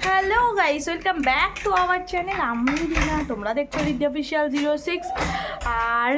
Hello guys, welcome back to our channel. আমি রিনা, তোমরা দেখছো রিদ্ধি অফিসিয়াল 06। আর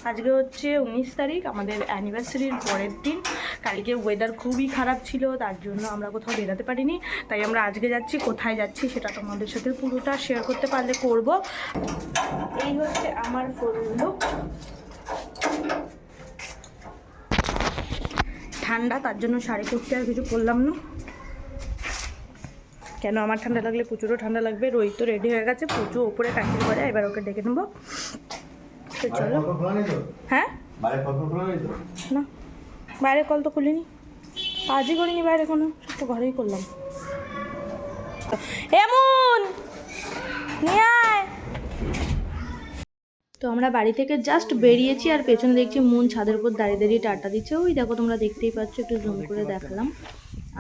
আজকে হচ্ছে 19 তারিখ, আমাদের অ্যানিভার্সারির পরের দিন। কালকে ওয়েদার খুবই খারাপ ছিল, তার জন্য আমরা কোথাও বেরোতে পারিনি। তাই আমরা আজকে যাচ্ছি। কোথায় যাচ্ছি সেটা তোমাদের সাথে পুরোটা শেয়ার করতে পারলে করব। এই হচ্ছে আমার ফুল লুক। ঠান্ডা, তার জন্য শাড়ি কুর্তি আর কিছু পরলাম না। কেন আমার ঠান্ডা লাগলে প্রচুরও ঠান্ডা লাগবে। রোহিত তো রেডি হয়ে গেছে, পুজো ওপরে প্যাকেট করে, এবার ওকে ডেকে নেবো। তো চলো। হ্যাঁ না, বাইরের কল তো খুলিনি, কাজই করিনি বাইরে কোনো, সব তো ঘরেই করলাম। এমন নিয়ে আয়। তো আমরা বাড়ি থেকে জাস্ট বেরিয়েছি, আর পেছনে দেখছি মন ছাদের উপর দাঁড়িয়ে দাঁড়িয়ে টাটা দিচ্ছে। ওই দেখো, তোমরা দেখতেই পাচ্ছ, একটু জুম করে দেখালাম।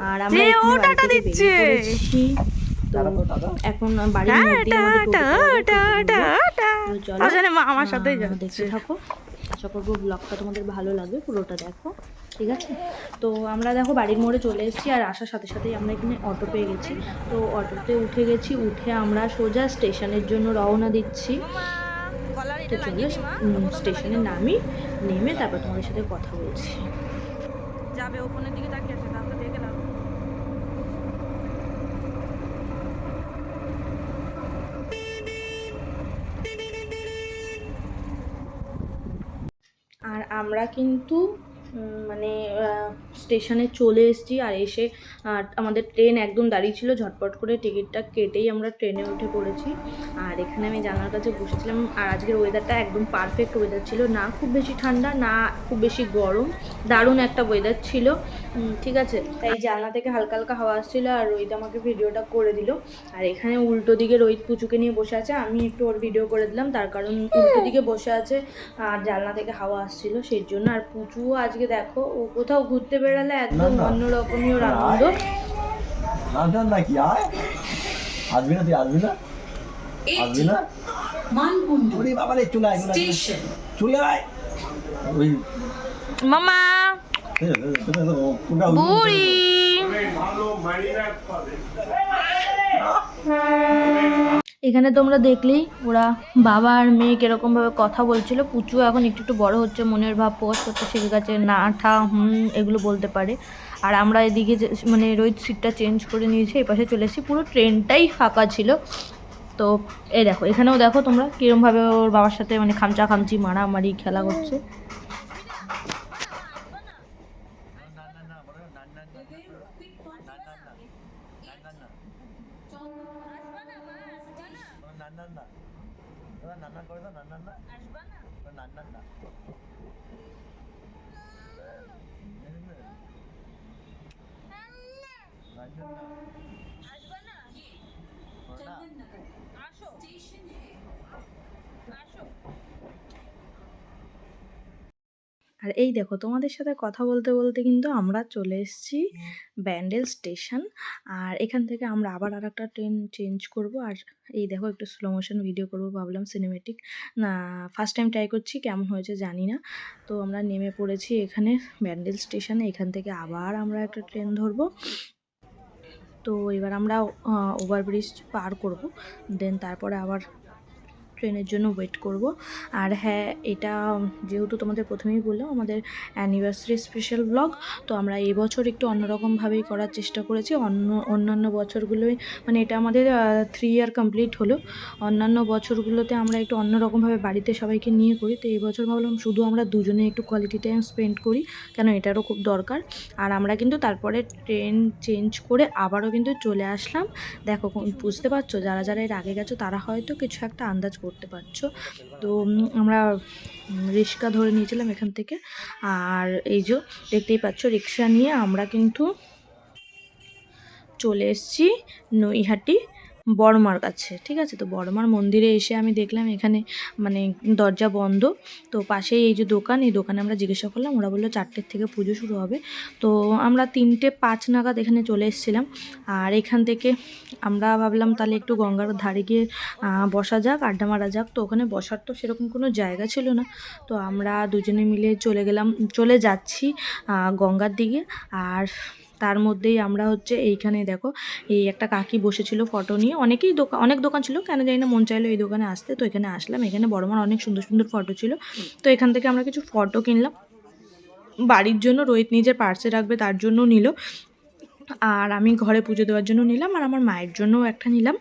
আর আমরা টাটা দিচ্ছি। এখন বাড়ির মধ্যে আমার সাথে দেখতে থাকো। আশা করবো ব্লগটা তোমাদের ভালো লাগবে, পুরোটা দেখো, ঠিক আছে? তো আমরা দেখো বাড়ির মোড়ে চলে এসেছি, আর আসার সাথে সাথেই আমরা এখানে অটো পেয়ে গেছি। তো অটোতে উঠে গেছি, উঠে আমরা সোজা স্টেশনের জন্য রওনা দিচ্ছি। তো চলে স্টেশনে নেমে তারপর তোমাদের সাথে কথা বলছি। যাবে ওখানের দিকে তাকিয়ে আছে, তারপর দেখে নাও। আর আমরা কিন্তু মানে স্টেশনে চলে এসেছি, আর এসে আমাদের ট্রেন একদম দাঁড়িয়ে ছিল। ঝটপট করে টিকিটটা কেটেই আমরা ট্রেনে উঠে পড়েছি। আর এখানে আমি জানালার কাছে বসেছিলাম। আর আজকের ওয়েদারটা একদম পারফেক্ট ওয়েদার ছিল, না খুব বেশি ঠান্ডা, না খুব বেশি গরম, দারুণ একটা ওয়েদার ছিল, ঠিক আছে? তাই জানলা থেকে হালকা হালকা হাওয়া আসছিলো, আর রোহিত আমাকে ভিডিওটা করে দিল। আর এখানে উল্টো দিকে রোহিত পুচুকে নিয়ে বসে আছে, আমি একটু ওর ভিডিও করে দিলাম, তার কারণ উল্টো দিকে বসে আছে আর জানলা থেকে হাওয়া আসছিল সেই জন্য। আর পুচুও আজকে দেখো, ও কোথাও ঘুরতে বেড়ালে একদম অন্যরকমই ওর আনন্দ। আসবি না, তুই আসবি না, আসবি না, মানকুণ্ডু বাবা রে, চলে আয়, চলে আয় ওই মামা বুড়ি। এখানে তোমরা দেখলেই ওরা বাবা আর মেয়ে কিরকমভাবে কথা বলছিল। পুচু এখন একটু একটু বড় হচ্ছে, মনের ভাব প্রকাশ করতে শিখে গেছে, না ঠা এগুলো বলতে পারে। আর আমরা এদিকে মানে রোহিত সিটটা চেঞ্জ করে নিয়েছে, এই পাশে চলে এসেছি। পুরো ট্রেনটাই ফাঁকা ছিল। তো এই দেখো, এখানেও দেখো তোমরা কীরকমভাবে ওর বাবার সাথে মানে খামচা খামচি মারামারি খেলা করছে। আর এই দেখো, তোমাদের সাথে কথা বলতে বলতে কিন্তু আমরা চলে এসেছি ব্যান্ডেল স্টেশন। আর এখান থেকে আমরা আবার আর একটা ট্রেন চেঞ্জ করব। আর এই দেখো, একটু স্লো মোশন ভিডিও করবো ভাবলাম, সিনেমেটিক না, ফার্স্ট টাইম ট্রাই করছি, কেমন হয়েছে জানি না। তো আমরা নেমে পড়েছি এখানে ব্যান্ডেল স্টেশনে। এখান থেকে আবার আমরা একটা ট্রেন ধরবো। তো এবার আমরা ওভারব্রিজ পার করব, দেন তারপরে আবার ট্রেনের জন্য ওয়েট করব। আর হ্যাঁ, এটা যেহেতু তোমাদের প্রথমেই বললাম আমাদের অ্যানিভার্সারি স্পেশাল ব্লগ, তো আমরা এবছর একটু অন্যরকমভাবেই করার চেষ্টা করেছি। অন্যান্য বছরগুলোই মানে এটা আমাদের 3 ইয়ার কমপ্লিট হলো। অন্যান্য বছরগুলোতে আমরা একটু অন্যরকমভাবে বাড়িতে সবাইকে নিয়ে করি, তো এবছর ভাবলাম শুধু আমরা দুজনে একটু কোয়ালিটি টাইম স্পেন্ড করি, কেন এটারও খুব দরকার। আর আমরা কিন্তু তারপরে ট্রেন চেঞ্জ করে আবারও কিন্তু চলে আসলাম। দেখো, বুঝতে পারছো, যারা যারা এর আগে গেছো তারা হয়তো কিছু একটা আন্দাজ করতে পারছো। তো আমরা রিক্সা ধরে নিয়েছিলাম এখান থেকে। আর এই যে দেখতেই পাচ্ছ, রিক্সা নিয়ে আমরা কিন্তু চলে এসেছি নৈহাটি বড়মার কাছে, ঠিক আছে? তো বড়মার মন্দিরে এসে আমি দেখলাম এখানে মানে দরজা বন্ধ। তো পাশেই এই যে দোকান, এই দোকানে আমরা জিজ্ঞাসা করলাম, ওরা বললো 4টের থেকে পুজো শুরু হবে। তো আমরা 3:05 নাগাদ এখানে চলে এসেছিলাম। আর এখান থেকে আমরা ভাবলাম তাহলে একটু গঙ্গার ধারে গিয়ে বসা যাক, আড্ডা মারা যাক। তো ওখানে বসার তো সেরকম কোনো জায়গা ছিল না, তো আমরা দুজনে মিলে চলে যাচ্ছি গঙ্গার দিকে। আর তার মধ্যেই আমরা হচ্ছে এইখানে দেখো এই একটা কাকি বসেছিল ফটো নিয়ে, অনেক দোকান ছিল, কেন জানি না মন চাইলো এই দোকানে আসতে, তো এখানে আসলাম। এখানে বড় মার অনেক সুন্দর সুন্দর ফটো ছিল, তো এখান থেকে আমরা কিছু ফটো কিনলাম বাড়ির জন্য। রোহিত নিজের পার্সে রাখবে তার জন্য নিল, আর আমি ঘরে পুজো দেওয়ার জন্য নিলাম, আর আমার মায়ের জন্যও একটা নিলাম।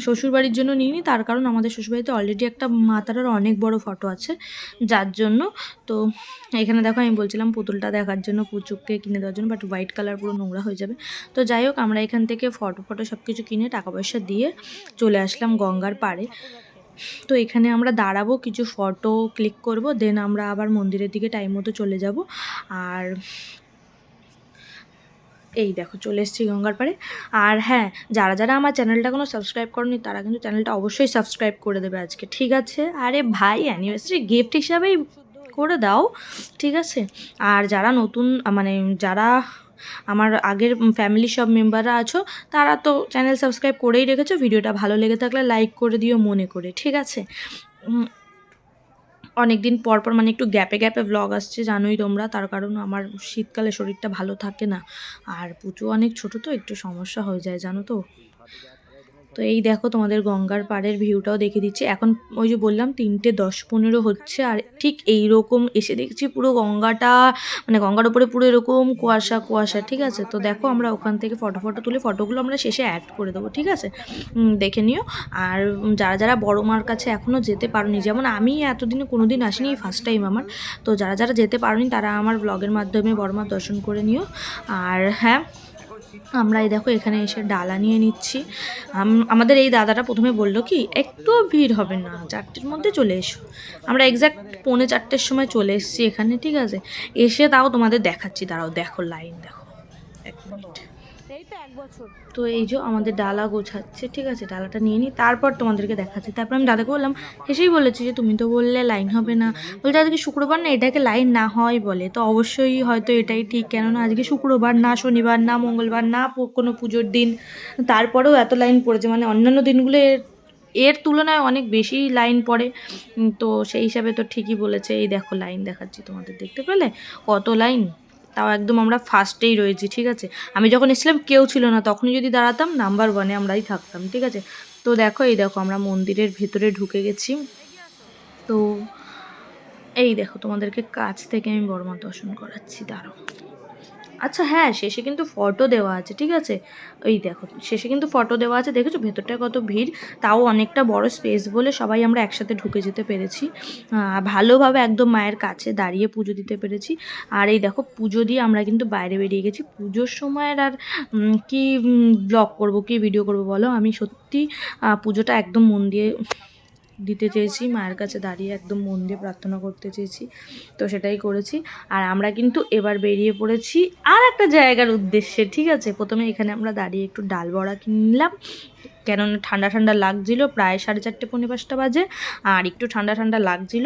শ্বশুরবাড়ির জন্য নিইনি, তার কারণ আমাদের শ্বশুরবাড়িতে অলরেডি একটা মা তারার অনেক বড় ফটো আছে, যার জন্য। তো এখানে দেখো আমি বলছিলাম পুতুলটা দেখার জন্য, পুচুককে কিনে দেওয়ার জন্য, বাট হোয়াইট কালার পুরো নোংরা হয়ে যাবে। তো যাই হোক, আমরা এখান থেকে ফটো সব কিছু কিনে টাকা পয়সা দিয়ে চলে আসলাম গঙ্গার পাড়ে। তো এখানে আমরা দাঁড়াবো, কিছু ফটো ক্লিক করব, দেন আমরা আবার মন্দিরের দিকে টাইম মতো চলে যাব। আর এই দেখো চলে এসেছি গঙ্গার পাড়ে। আর হ্যাঁ, যারা আমার চ্যানেলটা কোনো সাবস্ক্রাইব করনি তারা কিন্তু চ্যানেলটা অবশ্যই সাবস্ক্রাইব করে দেবে আজকে, ঠিক আছে? আরে ভাই, অ্যানিভার্সারি গিফট হিসাবেই করে দাও, ঠিক আছে? আর যারা নতুন, মানে যারা আমার আগের ফ্যামিলির সব মেম্বাররা আছো, তারা তো চ্যানেল সাবস্ক্রাইব করেই রেখেছো। ভিডিওটা ভালো লেগে থাকলে লাইক করে দিও মনে করে, ঠিক আছে? অনেক দিন পর মানে একটু গ্যাপে ব্লগ আসছে, জানোই তোমরা, তার কারণ আমার শীতকালে শরীরটা ভালো থাকে না, আর পুজো অনেক ছোট, তো একটু সমস্যা হয়ে যায়, জানো তো। তো এই দেখো তোমাদের গঙ্গার পাড়ের ভিউটাও দেখে দিচ্ছি। এখন ওই যে বললাম 3:10-15 হচ্ছে, আর ঠিক এই রকম এসে দেখছি পুরো গঙ্গাটা, মানে গঙ্গার উপরে পুরো এরকম কুয়াশা, ঠিক আছে? তো দেখো আমরা ওখান থেকে ফটো তুলে ফটোগুলো আমরা শেষে অ্যাড করে দেবো, ঠিক আছে? দেখে নিও। আর যারা বড় মার কাছে এখনও যেতে পারোনি, যেমন আমি এতদিনে কোনো দিন আসিনি, এই ফার্স্ট টাইম আমার, তো যারা যেতে পারোনি তারা আমার ব্লগের মাধ্যমে বড় মার দর্শন করে নিও। আর হ্যাঁ, আমরা এই দেখো এখানে এসে ডালা নিয়ে নিচ্ছি। আমাদের এই দাদাটা প্রথমে বলল কি একটু ভিড় হবে না, 4টের মধ্যে চলে এসো। আমরা এক্স্যাক্ট 3:45-4টের সময় চলে এসেছি এখানে, ঠিক আছে? এসে তাও তোমাদের দেখাচ্ছি, দাঁড়াও, দেখো লাইন দেখো, 1 মিনিট। তো এই যে আমাদের ডালা গোছাচ্ছে, ঠিক আছে? ডালাটা নিয়ে নিই, তারপর তোমাদেরকে দেখাচ্ছি। তারপর আমি দাদাকে বললাম, হেসেই বলেছি যে তুমি তো বললে লাইন হবে না, বলছে আজকে শুক্রবার না, এটাকে লাইন না হয় বলে। তো অবশ্যই হয়তো এটাই ঠিক, কেননা আজকে শুক্রবার না, শনিবার না, মঙ্গলবার না, কোনো পুজোর দিন, তারপরেও এত লাইন পড়েছে, মানে অন্যান্য দিনগুলো এর তুলনায় অনেক বেশি লাইন পড়ে। তো সেই হিসাবে তো ঠিকই বলেছে। এই দেখো লাইন দেখাচ্ছি তোমাদের, দেখতে পেলে কত লাইন? তাও একদম আমরা ফার্স্টেই রয়েছি, ঠিক আছে? আমি যখন এসেছিলাম কেউ ছিল না, তখনই যদি দাঁড়াতাম নাম্বার 1-এ আমরাই থাকতাম, ঠিক আছে? তো দেখো এই দেখো আমরা মন্দিরের ভেতরে ঢুকে গেছি। তো এই দেখো তোমাদেরকে কাছ থেকে আমি বড়মার দর্শন করাচ্ছি, দাঁড়াও। আচ্ছা হ্যাঁ, শেষে কিন্তু ফটো দেওয়া আছে, ঠিক আছে? ওই দেখো শেষে কিন্তু ফটো দেওয়া আছে, দেখেছো ভেতরটায় কত ভিড়, তাও অনেকটা বড় স্পেস বলে সবাই আমরা একসাথে ঢুকে যেতে পেরেছি, ভালোভাবে একদম মায়ের কাছে দাঁড়িয়ে পুজো দিতে পেরেছি। আর এই দেখো পুজো দিয়ে আমরা কিন্তু বাইরে বেরিয়ে গেছি। পুজোর সময়ের আর কি ব্লগ করব, কি ভিডিও করব বলো? আমি সত্যি পুজোটা একদম মন দিয়ে দিতে চেয়েছি, মায়ের কাছে দাঁড়িয়ে একদম মন দিয়ে প্রার্থনা করতে চেয়েছি, তো সেটাই করেছি। আর আমরা কিন্তু এবার বেরিয়ে পড়েছি আর একটা জায়গার উদ্দেশ্যে, ঠিক আছে? প্রথমে এখানে আমরা দাঁড়িয়ে একটু ডাল বড়া কিনলাম, কেননা ঠান্ডা লাগছিল, প্রায় 4:30-5:45 বাজে, আর একটু ঠান্ডা লাগছিল।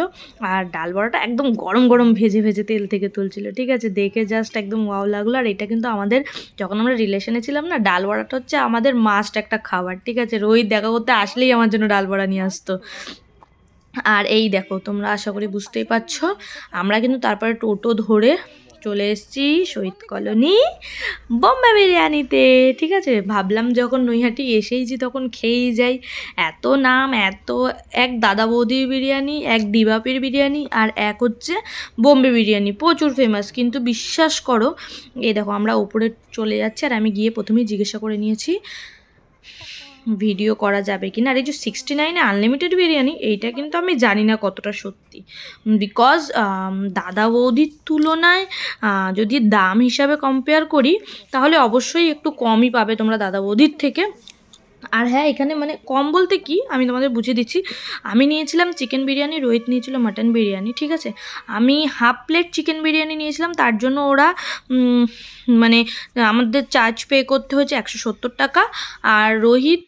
আর ডাল বড়াটা একদম গরম ভেজে তেল থেকে তুলছিল, ঠিক আছে? দেখে জাস্ট একদম ওয়াও লাগলো। আর এটা কিন্তু আমাদের, যখন আমরা রিলেশনে ছিলাম না, ডাল বড়াটা হচ্ছে আমাদের মাস্ট একটা খাবার, ঠিক আছে? রোহিত দেখা করতে আসলেই আমার জন্য ডাল বড়া নিয়ে আসতো। আর এই দেখো তোমরা আশা করি বুঝতেই পারছো, আমরা কিন্তু তারপরে টোটো ধরে চলে এসেছি শহীদ কলোনি বোম্বে বিরিয়ানিতে, ঠিক আছে? ভাবলাম যখন নৈহাটি এসেইছি তখন খেয়েই যাই, এত নাম, এত, এক দাদা বৌদির বিরিয়ানি, এক ডিবাপির বিরিয়ানি, আর এক হচ্ছে বোম্বে বিরিয়ানি, প্রচুর ফেমাস। কিন্তু বিশ্বাস করো, এই দেখো আমরা ওপরে চলে যাচ্ছি, আর আমি গিয়ে প্রথমেই জিজ্ঞাসা করে নিয়েছি ভিডিও করা যাবে কি না। আর এই যে 69-এ আনলিমিটেড বিরিয়ানি, এইটা কিন্তু আমি জানি না কতটা সত্যি, বিকজ দাদা বৌদির তুলনায় যদি দাম হিসাবে কম্পেয়ার করি তাহলে অবশ্যই একটু কমই পাবে তোমরা দাদা বৌদির থেকে। আর হ্যাঁ, এখানে মানে কম বলতে কি, আমি তোমাদের বুঝিয়ে দিচ্ছি। আমি নিয়েছিলাম চিকেন বিরিয়ানি, রোহিত নিয়েছিল মাটন বিরিয়ানি, ঠিক আছে? আমি হাফ প্লেট চিকেন বিরিয়ানি নিয়েছিলাম, তার জন্য ওরা মানে আমাদের চার্জ পে করতে হয়েছে 170 টাকা। আর রোহিত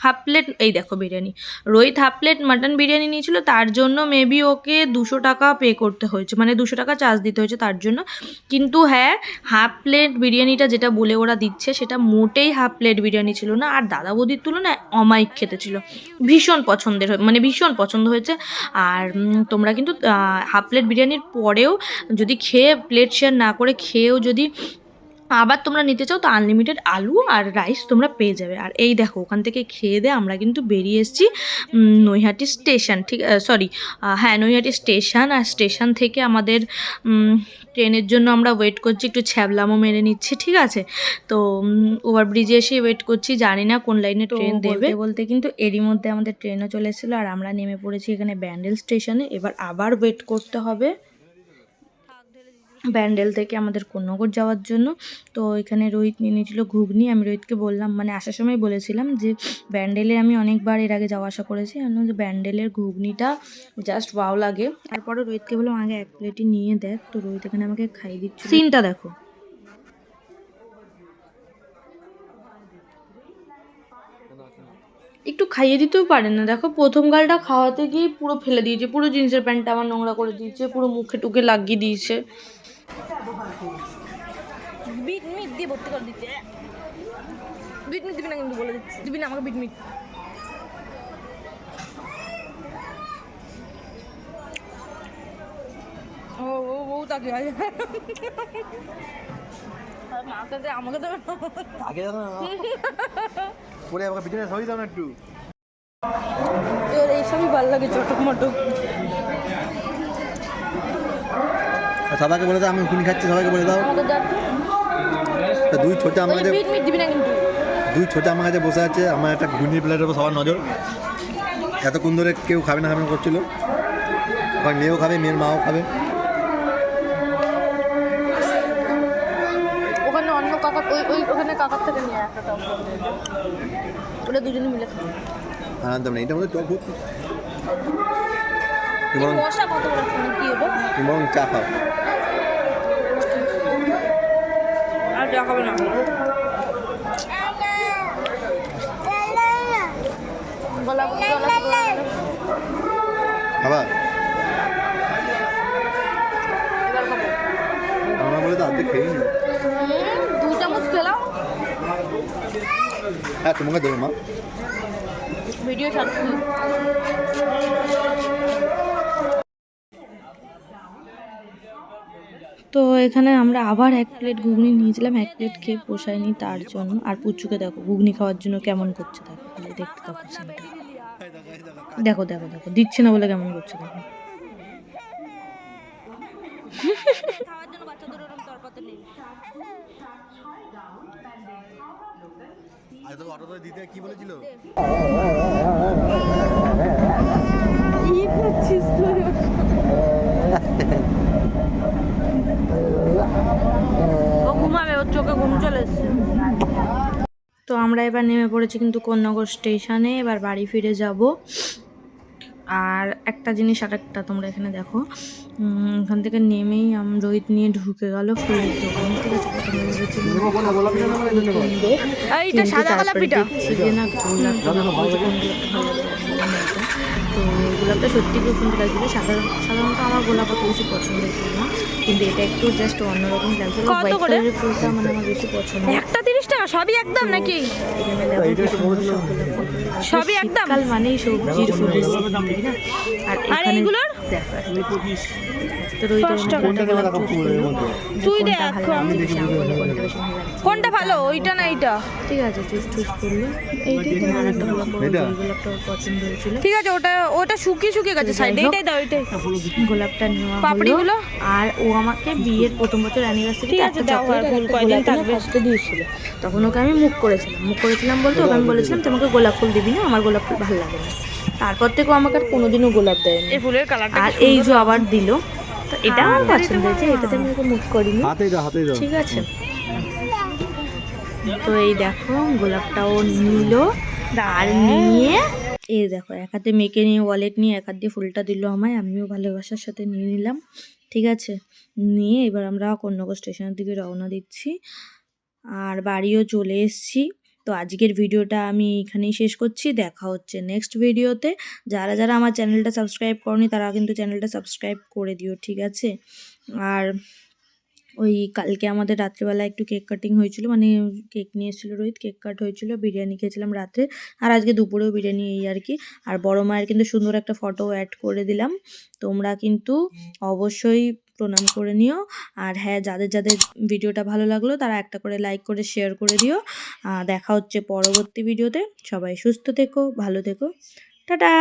হাফ প্লেট, এই দেখো biryani, Rohit half plate mutton biryani নিয়েছিল, তার জন্য মেবি ওকে 200 টাকা পে করতে হয়েছে, মানে 200 টাকা চার্জ দিতে হয়েছে তার জন্য। কিন্তু হ্যাঁ, হাফ প্লেট বিরিয়ানিটা যেটা বলে ওরা দিচ্ছে সেটা মোটেই হাফ প্লেট বিরিয়ানি ছিল না, আর দাদা বৌদির তুলনায় অমায়িক খেতে ছিল, ভীষণ পছন্দের, মানে ভীষণ পছন্দ হয়েছে। আর তোমরা কিন্তু হাফ প্লেট বিরিয়ানির পরেও যদি খেয়ে, প্লেট শেয়ার না করে খেয়েও যদি আবার তোমরা নিতে চাও তো আনলিমিটেড আলু আর রাইস তোমরা পেয়ে যাবে। আর এই দেখো ওখান থেকে খেয়ে দিয়ে আমরা কিন্তু বেরিয়ে এসেছি নৈহাটি স্টেশন, ঠিক সরি হ্যাঁ নৈহাটি স্টেশন। আর স্টেশন থেকে আমাদের ট্রেনের জন্য আমরা ওয়েট করছি, একটু ছ্যাবলামও মেরে নিচ্ছি, ঠিক আছে। তো ওভারব্রিজে এসে ওয়েট করছি, জানি না কোন লাইনে ট্রেন দেবে। বলতে কিন্তু এরই মধ্যে আমাদের ট্রেনও চলে এসেছিলো আর আমরা নেমে পড়েছি এখানে ব্যান্ডেল স্টেশনে। এবার আবার ওয়েট করতে হবে ব্যান্ডেল থেকে আমাদের কোন্নগর যাওয়ার জন্য। তো এখানে রোহিত নিয়ে নিয়েছিল ঘুগনি। আমি রোহিতকে বললাম, মানে আসার সময় বলেছিলাম যে ব্যান্ডেলে আমি অনেকবার এর আগে যাওয়া আসা করেছি, যে ব্যান্ডেলের ঘুগনিটা জাস্ট ওয়াও লাগে। তারপরে রোহিতকে বললাম আগে এক প্লেটই নিয়ে দেখ। তো রোহিত এখানে আমাকে খাইয়ে দিচ্ছে, সিনটা দেখো। একটু খাইয়ে দিতেও পারে না, দেখো প্রথম গালটা খাওয়াতে গিয়ে পুরো ফেলে দিয়েছে, পুরো জিন্সের প্যান্টটা আমার নোংরা করে দিয়েছে, পুরো মুখে টুকে লাগিয়ে দিয়েছে। বিট মিট দিয়ে ভর্তি করে দিচ্ছে। বিট মিট দিবি না কিন্তু, বলে দিচ্ছি দিবি না আমাকে বিট মিট। ও ও ও তাকে মাকে দে, আমাকে দেবে না। আগে যাও না পরে আমাকে পিছনে সরিয়ে দাও না একটু। এইসবই ভালো লাগে, চটক মটক। সবাইকে বলে দাও আমি ঘুগনি খাচ্ছি, সবাইকে বলে দাও। দুই ছোট আমার কাছে, দিবি না কিন্তু। দুই ছোট আমার কাছে বসে আছে, আমার একটা ঘুগনির প্লেটের উপর সবার নজর। এতক্ষণ ধরে কেউ খাবে না খাবে না করছিল, ওখানে মেয়েও খাবে, মেয়ের মাও খাবে। ওখানে অন্য কাকা ওখানে কাকার থেকে নিয়ে একটা টপ ওটা দুজনে মিলে খাবে। আনন্দ নেই এটার মধ্যে টক ভর্তি। মশলা কত বড় কি হবে? তুমি বরং চা খাও। আর চা খাবে না। খাবার আমার বলে তো আর্ধেক খেয়ে নি। 2 চামচ খেলাম। হ্যাঁ তোমাকে দেবো মা, ভিডিও ছাড়ছি। তো এখানে আমরা আবার এক প্লেট ঘুগনি নিয়েছিলাম, এক প্লেট খেয়ে পোষায়নি তার জন্য। আর পুচুকে দেখো ঘুগনি খাওয়ার জন্য কেমন করছে, দেখো দেখতে থাকো সিনটা। দেখো দেখো দেখো দিচ্ছে না বলে কেমন করছে দেখো। দিতে কি বলেছিল? ও ঘুমাবে, ওর চোখে ঘুম চলে এসছে। তো আমরা এবার নেমে পড়েছি কিন্তু কোন্নগর স্টেশনে, এবার বাড়ি ফিরে যাব। আর একটা জিনিস আরেকটা তোমরা এখানে দেখো, এখান থেকে নেমেই রোহিত নিয়ে ঢুকে গেল ফুলের দোকান, ঠিক আছে। তো গোলাপটা সত্যি খুব সুন্দর লাগছিল। সাধারণত আমার গোলাপ অত বেশি পছন্দ ছিল না, কিন্তু এটা একটু জাস্ট অন্যরকম লাগছিল। ফুলটা মানে আমার বেশি পছন্দ। একটা 30 টাকা সবই একদম নাকি? সবই একদম, কাল মানেই সবজির ফুল, তাই না? আর এইগুলোর তুই দেখ কোনটা ভালো, ওইটা না এইটা, ঠিক আছে। চুজ করলো এইটাই, তোমার একটা গোলাপটা পছন্দ হয়েছিল, ঠিক আছে। ওটা শুকিয়ে গেছে সাইডে, এইটাই দাও, এইটাই গোলাপটা নেওয়া পাপড়িগুলো। আর ও আমাকে বিয়ের প্রথম বছর অ্যানিভার্সারি একটা চকলেট কয়দিন থাকবে দিয়েছিল, তখন ওকে আমি মুখ করেছিলাম বলতে ওকে আমি বলেছিলাম তোমাকে গোলাপ ফুল দিবি না, আমার গোলাপ ফুল ভালো লাগে না। তারপর থেকে আমাকে আর কোনোদিনও গোলাপ দেয়নি। এই ফুলের কালারটা আর এই যে আবার দিল, তো এটা আমার পছন্দ হয়েছে, এটাতে আমি ওকে মুখ করিনি, ঠিক আছে। তো এই দেখো গোলাপটাও নিল, আর নিয়ে এই দেখো এক হাতে মেয়েকে নিয়ে ওয়ালেট নিয়ে এক হাত দিয়ে ফুলটা দিল আমায়, আমিও ভালোবাসার সাথে নিয়ে নিলাম, ঠিক আছে। নিয়ে এবার আমরা কোন্নগর স্টেশনের দিকে রওনা দিচ্ছি, আর বাড়িও চলে এসেছি। তো আজকের ভিডিওটা আমি এখানেই শেষ করছি, দেখা হচ্ছে নেক্সট ভিডিওতে। যারা যারা আমার চ্যানেলটা সাবস্ক্রাইব করনি তারা কিন্তু চ্যানেলটা সাবস্ক্রাইব করে দিও, ঠিক আছে। আর ওই কালকে আমাদের রাত্রেবেলা একটু কেক কাটিং হয়েছিল, মানে কেক নিয়ে এসেছিলো রোহিত, কেক কাট হয়েছিল, বিরিয়ানি খেয়েছিলাম রাত্রে, আর আজকে দুপুরেও বিরিয়ানি, এই আর কি। আর বড় মায়ের কিন্তু সুন্দর একটা ফটো অ্যাড করে দিলাম, তোমরা কিন্তু অবশ্যই প্রণাম করে নিও। আর হ্যাঁ, যাদের যাদের ভিডিওটা ভালো লাগলো তারা একটা করে লাইক করে শেয়ার করে দিও। দেখা হচ্ছে পরবর্তী ভিডিওতে। সবাই সুস্থ থেকো, ভালো থেকো। টাটা।